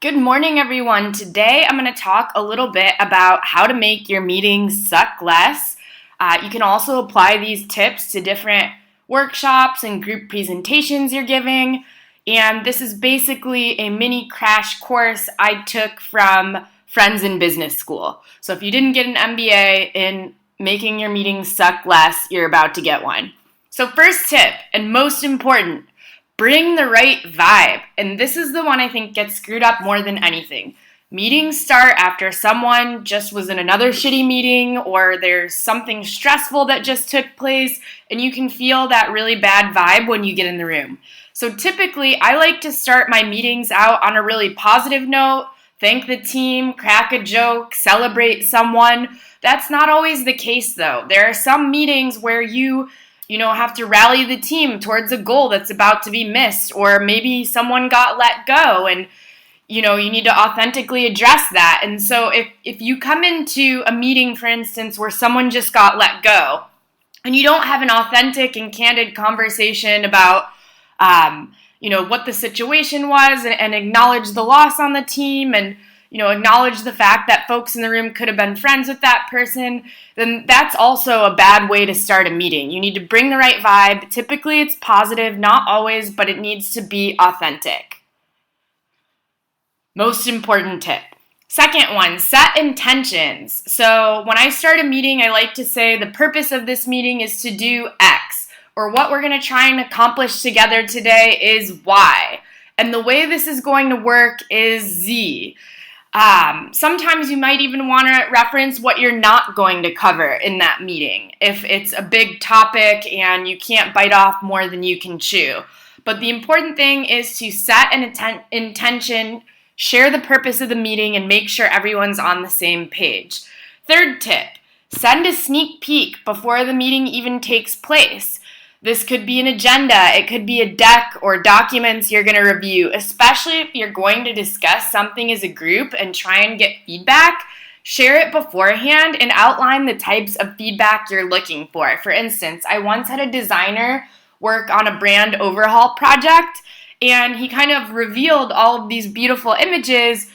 Good morning, everyone. Today I'm going to talk a little bit about how to make your meetings suck less. You can also apply these tips to different workshops and group presentations you're giving. And this is basically a mini crash course I took from Friends in Business School. So if you didn't get an MBA in making your meetings suck less, you're about to get one. So first tip, and most important, bring the right vibe. And this is the one I think gets screwed up more than anything. Meetings start after someone just was in another shitty meeting or there's something stressful that just took place, and you can feel that really bad vibe when you get in the room. So typically, I like to start my meetings out on a really positive note, thank the team, crack a joke, celebrate someone. That's not always the case though. There are some meetings where you have to rally the team towards a goal that's about to be missed, or maybe someone got let go and you need to authentically address that. And so if you come into a meeting, for instance, where someone just got let go and you don't have an authentic and candid conversation about what the situation was and acknowledge the loss on the team and acknowledge the fact that folks in the room could have been friends with that person, then that's also a bad way to start a meeting. You need to bring the right vibe. Typically it's positive, not always, but it needs to be authentic. Most important tip. Second one, set intentions. So when I start a meeting, I like to say the purpose of this meeting is to do X, or what we're going to try and accomplish together today is Y. And the way this is going to work is Z. Sometimes you might even want to reference what you're not going to cover in that meeting if it's a big topic and you can't bite off more than you can chew. But the important thing is to set an intention, share the purpose of the meeting, and make sure everyone's on the same page. Third tip, send a sneak peek before the meeting even takes place. This could be an agenda, it could be a deck or documents you're going to review, especially if you're going to discuss something as a group and try and get feedback. Share it beforehand and outline the types of feedback you're looking for. For instance, I once had a designer work on a brand overhaul project, and he kind of revealed all of these beautiful images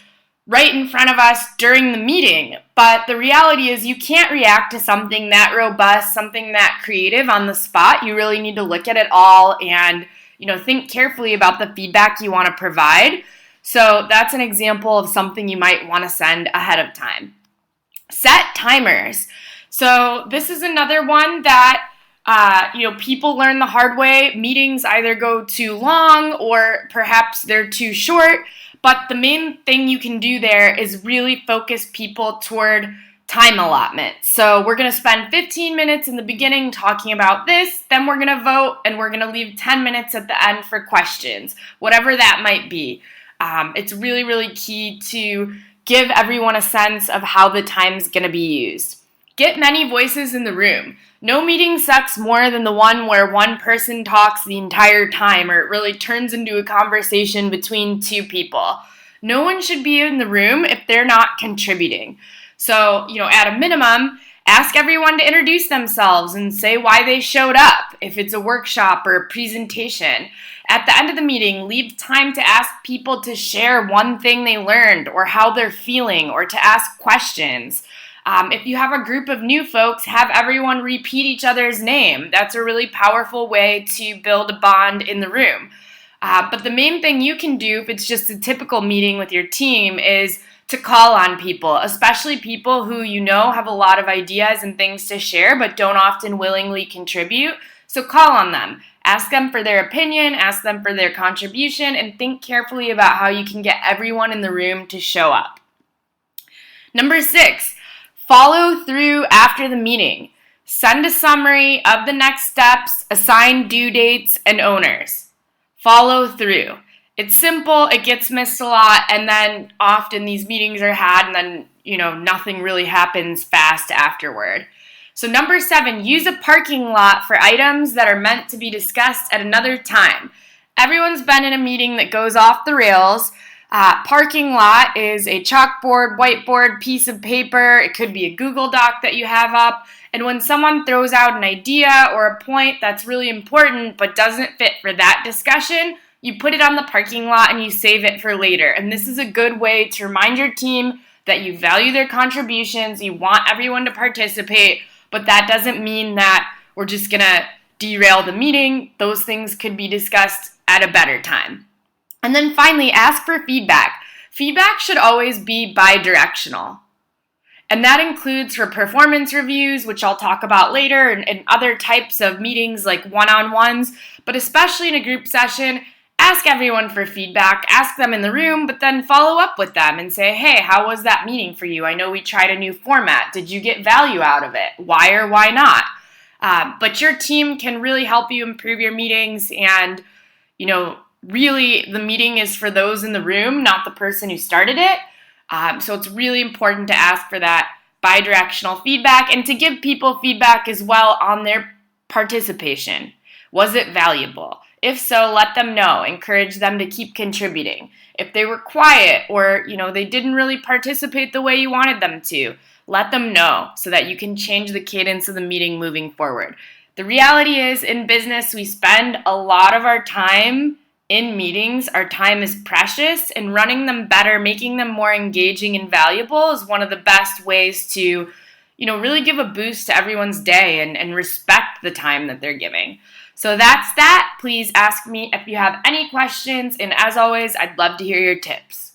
right in front of us during the meeting. But the reality is you can't react to something that robust, something that creative on the spot. You really need to look at it all and, think carefully about the feedback you want to provide. So that's an example of something you might want to send ahead of time. Set timers. So this is another one that people learn the hard way. Meetings either go too long or perhaps they're too short. But the main thing you can do there is really focus people toward time allotment. So we're going to spend 15 minutes in the beginning talking about this, then we're going to vote, and we're going to leave 10 minutes at the end for questions, whatever that might be. It's really, really key to give everyone a sense of how the time's going to be used. Get many voices in the room. No meeting sucks more than the one where one person talks the entire time, or it really turns into a conversation between two people. No one should be in the room if they're not contributing. So, at a minimum, ask everyone to introduce themselves and say why they showed up, if it's a workshop or a presentation. At the end of the meeting, leave time to ask people to share one thing they learned or how they're feeling, or to ask questions. If you have a group of new folks, have everyone repeat each other's name. That's a really powerful way to build a bond in the room. But the main thing you can do if it's just a typical meeting with your team is to call on people, especially people who have a lot of ideas and things to share but don't often willingly contribute. So call on them. Ask them for their opinion, ask them for their contribution, and think carefully about how you can get everyone in the room to show up. Number 6. Follow through after the meeting. Send a summary of the next steps, assign due dates and owners. Follow through. It's simple, it gets missed a lot, and then often these meetings are had and then, nothing really happens fast afterward. So number 7, use a parking lot for items that are meant to be discussed at another time. Everyone's been in a meeting that goes off the rails. Parking lot is a chalkboard, whiteboard, piece of paper. It could be a Google Doc that you have up. And when someone throws out an idea or a point that's really important but doesn't fit for that discussion, you put it on the parking lot and you save it for later. And this is a good way to remind your team that you value their contributions, you want everyone to participate, but that doesn't mean that we're just going to derail the meeting. Those things could be discussed at a better time. And then finally, ask for feedback. Feedback should always be bi-directional. And that includes for performance reviews, which I'll talk about later, and other types of meetings like one-on-ones, but especially in a group session, ask everyone for feedback, ask them in the room, but then follow up with them and say, hey, how was that meeting for you? I know we tried a new format. Did you get value out of it? Why or why not? But your team can really help you improve your meetings, and, really the meeting is for those in the room, not the person who started it. So it's really important to ask for that bi-directional feedback and to give people feedback as well on their participation. Was it valuable? If so, let them know. Encourage them to keep contributing. If they were quiet or, they didn't really participate the way you wanted them to, let them know so that you can change the cadence of the meeting moving forward. The reality is, in business, we spend a lot of our time in meetings. Our time is precious, and running them better, making them more engaging and valuable is one of the best ways to, really give a boost to everyone's day and respect the time that they're giving. So that's that. Please ask me if you have any questions, and as always, I'd love to hear your tips.